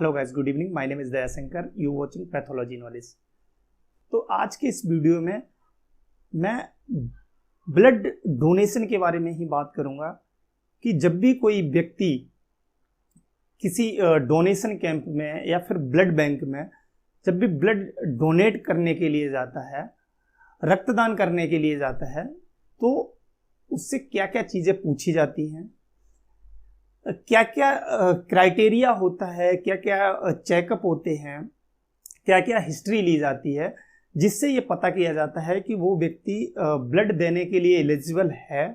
Hello guys, good evening. My name is Dayashankar, you watching pathology knowledge. तो आज के इस वीडियो में मैं ब्लड डोनेशन के बारे में ही बात करूंगा कि जब भी कोई व्यक्ति किसी डोनेशन कैंप में या फिर ब्लड बैंक में जब भी ब्लड डोनेट करने के लिए जाता है, रक्तदान करने के लिए जाता है, तो उससे क्या क्या चीज़ें पूछी जाती हैं, क्या क्या क्राइटेरिया होता है, क्या क्या चेकअप होते हैं, क्या क्या हिस्ट्री ली जाती है, जिससे ये पता किया जाता है कि वो व्यक्ति ब्लड देने के लिए एलिजिबल है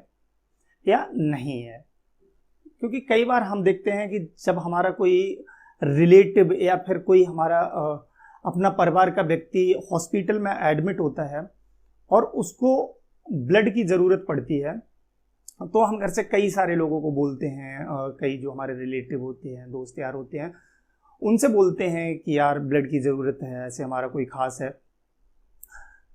या नहीं है। क्योंकि कई बार हम देखते हैं कि जब हमारा कोई रिलेटिव या फिर कोई हमारा अपना परिवार का व्यक्ति हॉस्पिटल में एडमिट होता है और उसको ब्लड की ज़रूरत पड़ती है, तो हम घर से कई सारे लोगों को बोलते हैं, कई जो हमारे रिलेटिव होते हैं, दोस्त यार होते हैं, उनसे बोलते हैं कि यार ब्लड की ज़रूरत है, ऐसे हमारा कोई खास है।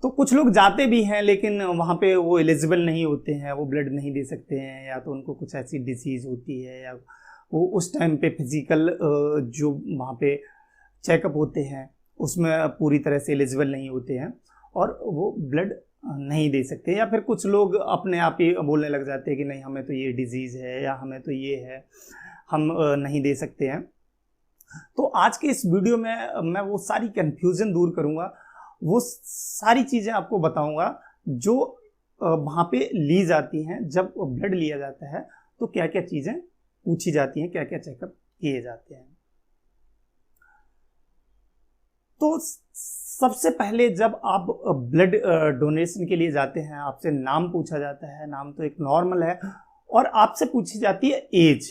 तो कुछ लोग जाते भी हैं लेकिन वहाँ पे वो एलिजिबल नहीं होते हैं, वो ब्लड नहीं दे सकते हैं, या तो उनको कुछ ऐसी डिसीज़ होती है, या वो उस टाइम पे फिजिकल जो वहाँ पे चेकअप होते हैं उसमें पूरी तरह से एलिजिबल नहीं होते हैं और वो ब्लड नहीं दे सकते। या फिर कुछ लोग अपने आप ही बोलने लग जाते हैं कि नहीं, हमें तो ये डिजीज़ है या हमें तो ये है, हम नहीं दे सकते हैं। तो आज के इस वीडियो में मैं वो सारी कन्फ्यूज़न दूर करूँगा, वो सारी चीज़ें आपको बताऊँगा जो वहाँ पे ली जाती हैं। जब ब्लड लिया जाता है तो क्या क्या चीज़ें पूछी जाती हैं, क्या क्या चेकअप किए जाते हैं। तो सबसे पहले जब आप ब्लड डोनेशन के लिए जाते हैं, आपसे नाम पूछा जाता है। नाम तो एक नॉर्मल है, और आपसे पूछी जाती है एज।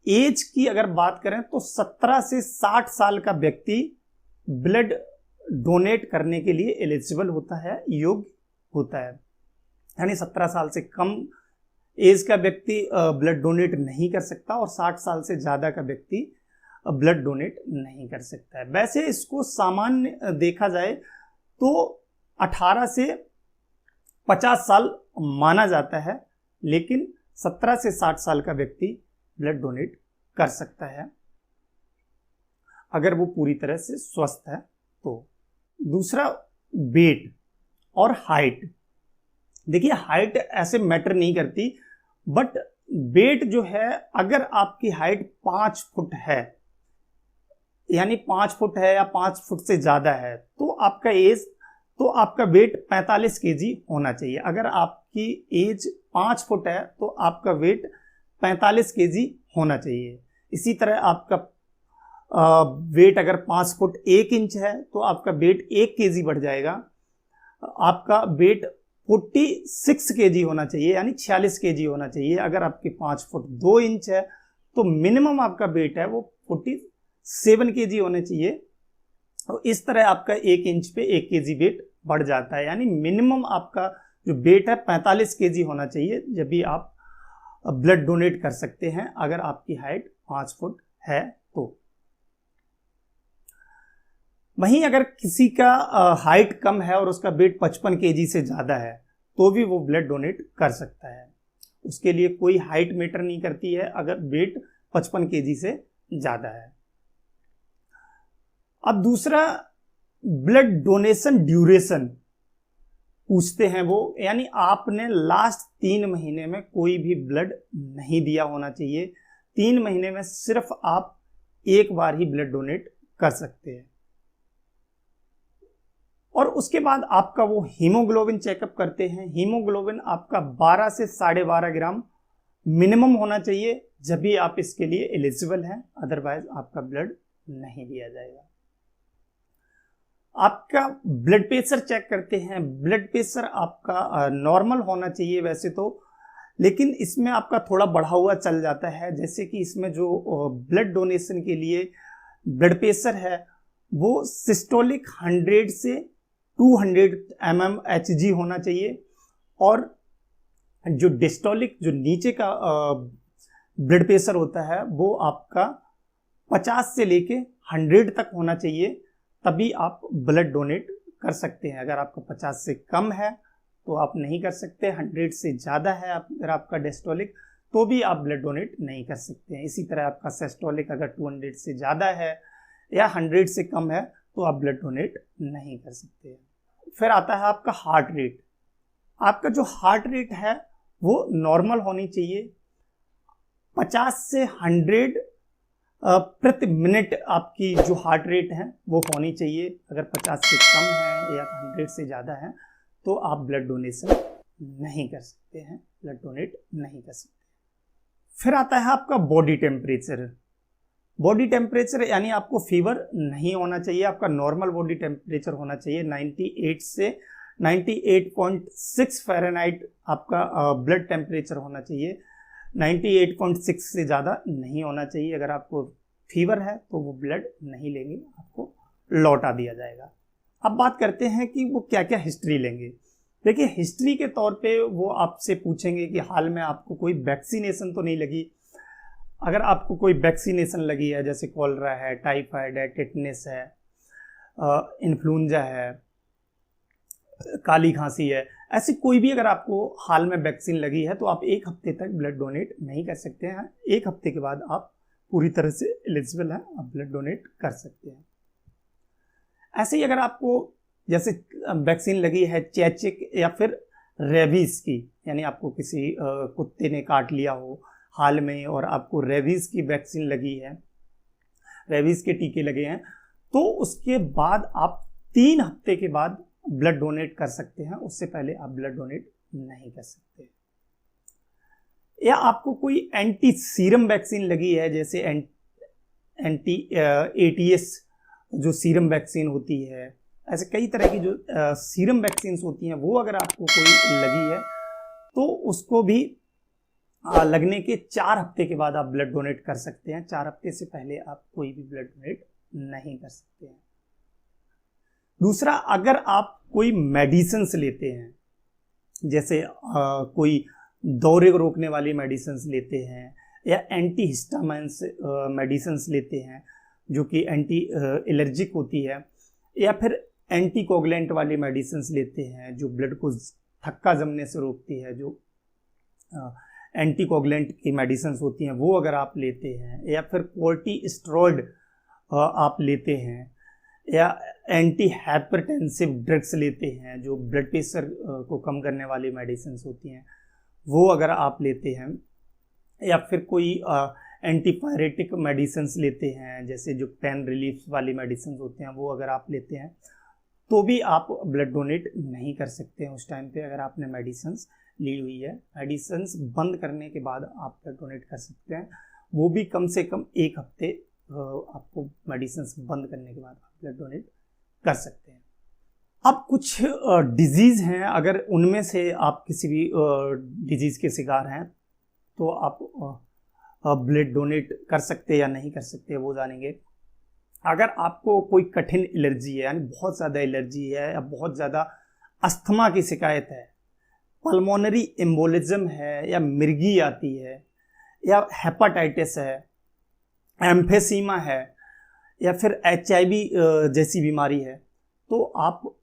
एज की अगर बात करें तो 17 से 60 साल का व्यक्ति ब्लड डोनेट करने के लिए एलिजिबल होता है, योग्य होता है। यानी 17 साल से कम एज का व्यक्ति ब्लड डोनेट नहीं कर सकता और 60 साल से ज़्यादा का व्यक्ति ब्लड डोनेट नहीं कर सकता है। वैसे इसको सामान्य देखा जाए तो 18 से 50 साल माना जाता है, लेकिन 17 से 60 साल का व्यक्ति ब्लड डोनेट कर सकता है अगर वो पूरी तरह से स्वस्थ है। तो दूसरा, वेट और हाइट। देखिए, हाइट ऐसे मैटर नहीं करती, बट वेट जो है, अगर आपकी हाइट 5 फुट है, यानी 5 फुट है या 5 फुट से ज़्यादा है, तो आपका एज, तो आपका वेट 45 केजी होना चाहिए। अगर आपकी एज 5 फुट है तो आपका वेट 45 केजी होना चाहिए। इसी तरह आपका वेट अगर 5 फुट 1 इंच है तो आपका वेट 1 केजी बढ़ जाएगा। आपका वेट 46 केजी होना चाहिए, यानी 46 केजी होना चाहिए। अगर आपकी 5 फुट 2 इंच है तो मिनिमम आपका वेट है वो 47 केजी होने चाहिए। और इस तरह आपका 1 इंच पे 1 केजी वेट बढ़ जाता है, यानी मिनिमम आपका जो वेट है 45 केजी होना चाहिए जब भी आप ब्लड डोनेट कर सकते हैं, अगर आपकी हाइट 5 फुट है तो। वहीं अगर किसी का हाइट कम है और उसका वेट 55 केजी से ज़्यादा है तो भी वो ब्लड डोनेट कर सकता है। उसके लिए कोई हाइट मैटर नहीं करती है अगर वेट 55 केजी से ज़्यादा है। अब दूसरा, ब्लड डोनेशन ड्यूरेशन पूछते हैं वो, यानी आपने लास्ट 3 महीने में कोई भी ब्लड नहीं दिया होना चाहिए। 3 महीने में सिर्फ आप एक बार ही ब्लड डोनेट कर सकते हैं। और उसके बाद आपका वो हीमोग्लोबिन चेकअप करते हैं। हीमोग्लोबिन आपका 12 से 12.5 ग्राम मिनिमम होना चाहिए जब भी आप इसके लिए एलिजिबल हैं, अदरवाइज आपका ब्लड नहीं दिया जाएगा। आपका ब्लड प्रेशर चेक करते हैं। ब्लड प्रेशर आपका नॉर्मल होना चाहिए वैसे तो, लेकिन इसमें आपका थोड़ा बढ़ा हुआ चल जाता है। जैसे कि इसमें जो ब्लड डोनेशन के लिए ब्लड प्रेशर है वो सिस्टोलिक 100 से 200 mmHg होना चाहिए, और जो डिस्टोलिक, जो नीचे का ब्लड प्रेशर होता है, वो आपका 50 से लेके 100 तक होना चाहिए, तभी आप ब्लड डोनेट कर सकते हैं। अगर आपका 50 से कम है तो आप नहीं कर सकते, 100 से ज़्यादा है अगर आपका डिस्टोलिक तो भी आप ब्लड डोनेट नहीं कर सकते हैं। इसी तरह आपका सिस्टोलिक अगर 200 से ज़्यादा है या 100 से कम है तो आप ब्लड डोनेट नहीं कर सकते हैं। फिर आता है आपका हार्ट रेट। आपका जो हार्ट रेट है वो नॉर्मल होनी चाहिए। 50 से 100 प्रति मिनट आपकी जो हार्ट रेट है वो होनी चाहिए। अगर 50 से कम है या 100 से ज़्यादा है तो आप ब्लड डोनेशन नहीं कर सकते हैं, ब्लड डोनेट नहीं कर सकते। फिर आता है आपका बॉडी टेम्परेचर। बॉडी टेम्परेचर यानी आपको फीवर नहीं होना चाहिए, आपका नॉर्मल बॉडी टेम्परेचर होना चाहिए 98 से 98.6 फ़ारेनहाइट आपका ब्लड टेम्परेचर होना चाहिए। 98.6 से ज़्यादा नहीं होना चाहिए। अगर आपको फीवर है तो वो ब्लड नहीं लेंगे, आपको लौटा दिया जाएगा। अब बात करते हैं कि वो क्या क्या हिस्ट्री लेंगे। देखिए, हिस्ट्री के तौर पे वो आपसे पूछेंगे कि हाल में आपको कोई वैक्सीनेशन तो नहीं लगी। अगर आपको कोई वैक्सीनेशन लगी है, जैसे कॉलरा है, टाइफाइड है, टिटनेस है, इन्फ्लुएंजा है, काली खांसी है, ऐसी कोई भी अगर आपको हाल में वैक्सीन लगी है तो आप 1 हफ्ते तक ब्लड डोनेट नहीं कर सकते हैं। 1 हफ्ते के बाद आप पूरी तरह से एलिजिबल हैं, आप ब्लड डोनेट कर सकते हैं। ऐसे ही अगर आपको जैसे वैक्सीन लगी है चेचिक या फिर रेबीज की, यानी आपको किसी कुत्ते ने काट लिया हो हाल में और आपको रेबीज की वैक्सीन लगी है, रेबीज के टीके लगे हैं, तो उसके बाद आप 3 हफ्ते के बाद ब्लड डोनेट कर सकते हैं। उससे पहले आप ब्लड डोनेट नहीं कर सकते। या आपको कोई एंटी सीरम वैक्सीन लगी है, जैसे एंटी ATS जो सीरम वैक्सीन होती है, ऐसे कई तरह की जो सीरम वैक्सीन होती हैं, वो अगर आपको कोई लगी है तो उसको भी लगने के 4 हफ्ते के बाद आप ब्लड डोनेट कर सकते हैं। 4 हफ्ते से पहले आप कोई भी ब्लड डोनेट नहीं कर सकते हैं। दूसरा, अगर आप कोई मेडिसिन्स लेते हैं, जैसे कोई दौरे को रोकने वाली मेडिसिन्स लेते हैं या एंटी हिस्टामाइन्स मेडिसिन्स लेते हैं जो कि एंटी एलर्जिक होती है, या फिर एंटी कोगुलेंट वाली मेडिसिन्स लेते हैं जो ब्लड को थक्का जमने से रोकती है, जो एंटी कोगुलेंट की मेडिसिन्स होती हैं, वो अगर आप लेते हैं, या फिर कोर्टिस्टेरॉइड आप लेते हैं, या एंटी हाइपरटेंसिव ड्रग्स लेते हैं जो ब्लड प्रेशर को कम करने वाली मेडिसिन्स होती हैं, वो अगर आप लेते हैं, या फिर कोई एंटीपायरेटिक मेडिसिन्स लेते हैं, जैसे जो पेन रिलीफ वाली मेडिसिन्स होते हैं, वो अगर आप लेते हैं तो भी आप ब्लड डोनेट नहीं कर सकते हैं उस टाइम पे। अगर आपने मेडिसिन्स ली हुई है, मेडिसिन्स बंद करने के बाद आप ब्लड डोनेट कर सकते हैं, वो भी कम से कम 1 हफ्ते आपको मेडिसिन्स बंद करने के बाद आप ब्लड डोनेट कर सकते हैं। अब कुछ डिजीज़ हैं, अगर उनमें से आप किसी भी डिजीज़ के शिकार हैं तो आप ब्लड डोनेट कर सकते या नहीं कर सकते, वो जानेंगे। अगर आपको कोई कठिन एलर्जी है, यानी बहुत ज़्यादा एलर्जी है, या बहुत ज़्यादा अस्थमा की शिकायत है, पल्मोनरी एम्बोलिज्म है, या मिर्गी आती है, या हेपाटाइटिस है, एम्फेसीमा है, या फिर HIV जैसी बीमारी है, तो आप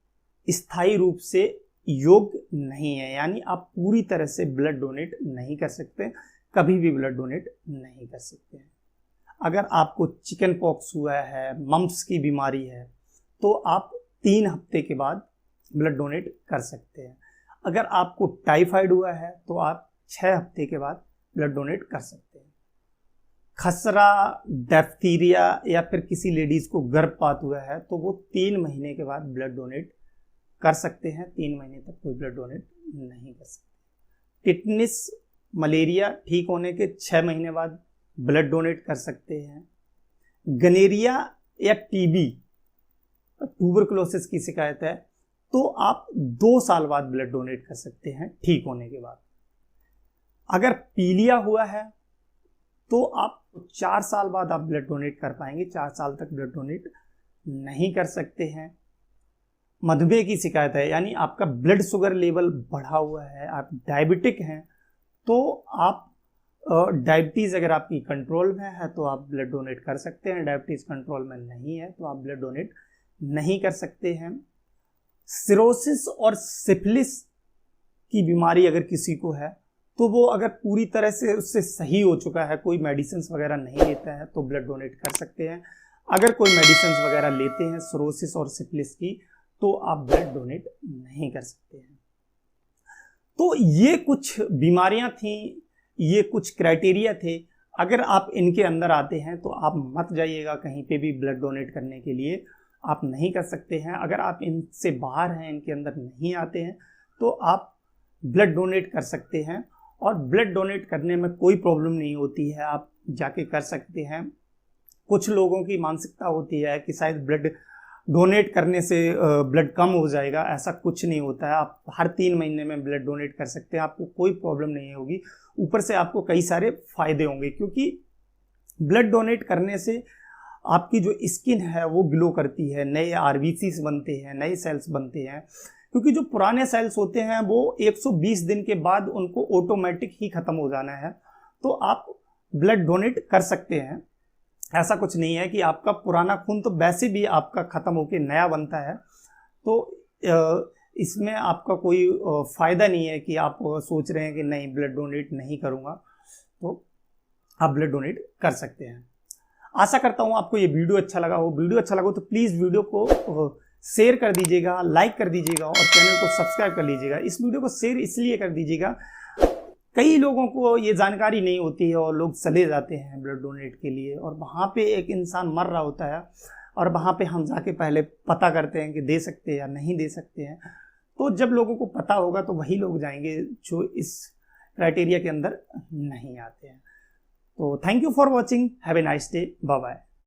स्थायी रूप से योग्य नहीं है, यानी आप पूरी तरह से ब्लड डोनेट नहीं कर सकते, कभी भी ब्लड डोनेट नहीं कर सकते हैं। अगर आपको चिकन पॉक्स हुआ है, मम्प्स की बीमारी है, तो आप 3 हफ्ते के बाद ब्लड डोनेट कर सकते हैं। अगर आपको टाइफाइड हुआ है तो आप 6 हफ्ते के बाद ब्लड डोनेट कर सकते हैं। खसरा, डिप्थीरिया या फिर किसी लेडीज़ को गर्भपात हुआ है तो वो 3 महीने के बाद ब्लड डोनेट कर सकते हैं। 3 महीने तक कोई ब्लड डोनेट नहीं कर सकते। टिटनेस, मलेरिया ठीक होने के 6 महीने बाद ब्लड डोनेट कर सकते हैं। गनेरिया या TB, ट्यूबरकुलोसिस की शिकायत है, तो आप 2 साल बाद ब्लड डोनेट कर सकते हैं ठीक होने के बाद। अगर पीलिया हुआ है तो आप 4 साल बाद आप ब्लड डोनेट कर पाएंगे, 4 साल तक ब्लड डोनेट नहीं कर सकते हैं। मधुमेह की शिकायत है, यानी आपका ब्लड शुगर लेवल बढ़ा हुआ है, आप डायबिटिक हैं, तो आप डायबिटीज़ अगर आपकी कंट्रोल में है तो आप ब्लड डोनेट कर सकते हैं, डायबिटीज़ कंट्रोल में नहीं है तो आप ब्लड डोनेट नहीं कर सकते हैं। सिरोसिस और सिफिलिस की बीमारी अगर किसी को है तो वो अगर पूरी तरह से उससे सही हो चुका है, कोई मेडिसिन वगैरह नहीं लेता है, तो ब्लड डोनेट कर सकते हैं। अगर कोई मेडिसिन वगैरह लेते हैं सिरोसिस और सिफिलिस की, तो आप ब्लड डोनेट नहीं कर सकते हैं। तो ये कुछ बीमारियां थी, ये कुछ क्राइटेरिया थे। अगर आप इनके अंदर आते हैं तो आप मत जाइएगा कहीं पे भी ब्लड डोनेट करने के लिए, आप नहीं कर सकते हैं। अगर आप इनसे बाहर हैं, इनके अंदर नहीं आते हैं, तो आप ब्लड डोनेट कर सकते हैं। और ब्लड डोनेट करने में कोई प्रॉब्लम नहीं होती है, आप जाके कर सकते हैं। कुछ लोगों की मानसिकता होती है कि शायद ब्लड डोनेट करने से ब्लड कम हो जाएगा, ऐसा कुछ नहीं होता है। आप हर 3 महीने में ब्लड डोनेट कर सकते हैं, आपको कोई प्रॉब्लम नहीं होगी। ऊपर से आपको कई सारे फायदे होंगे, क्योंकि ब्लड डोनेट करने से आपकी जो स्किन है वो ग्लो करती है, नए आरबीसीज बनते हैं, नए सेल्स बनते हैं। क्योंकि जो पुराने सेल्स होते हैं वो 120 दिन के बाद उनको ऑटोमेटिक ही खत्म हो जाना है। तो आप ब्लड डोनेट कर सकते हैं, ऐसा कुछ नहीं है कि आपका पुराना खून तो वैसे भी आपका खत्म होकर नया बनता है। तो इसमें आपका कोई फायदा नहीं है कि आप सोच रहे हैं कि नहीं ब्लड डोनेट नहीं करूंगा, तो आप ब्लड डोनेट कर सकते हैं। आशा करता हूं आपको ये वीडियो अच्छा लगा हो। वीडियो अच्छा लगा हो तो प्लीज़ वीडियो को शेयर कर दीजिएगा, लाइक कर दीजिएगा और चैनल को सब्सक्राइब कर लीजिएगा। इस वीडियो को शेयर इसलिए कर दीजिएगा, कई लोगों को ये जानकारी नहीं होती है और लोग चले जाते हैं ब्लड डोनेट के लिए, और वहाँ पे एक इंसान मर रहा होता है और वहाँ पे हम जाके पहले पता करते हैं कि दे सकते हैं या नहीं दे सकते हैं। तो जब लोगों को पता होगा तो वही लोग जाएंगे जो इस क्राइटेरिया के अंदर नहीं आते हैं। तो thank you for watching, have a nice day, bye bye.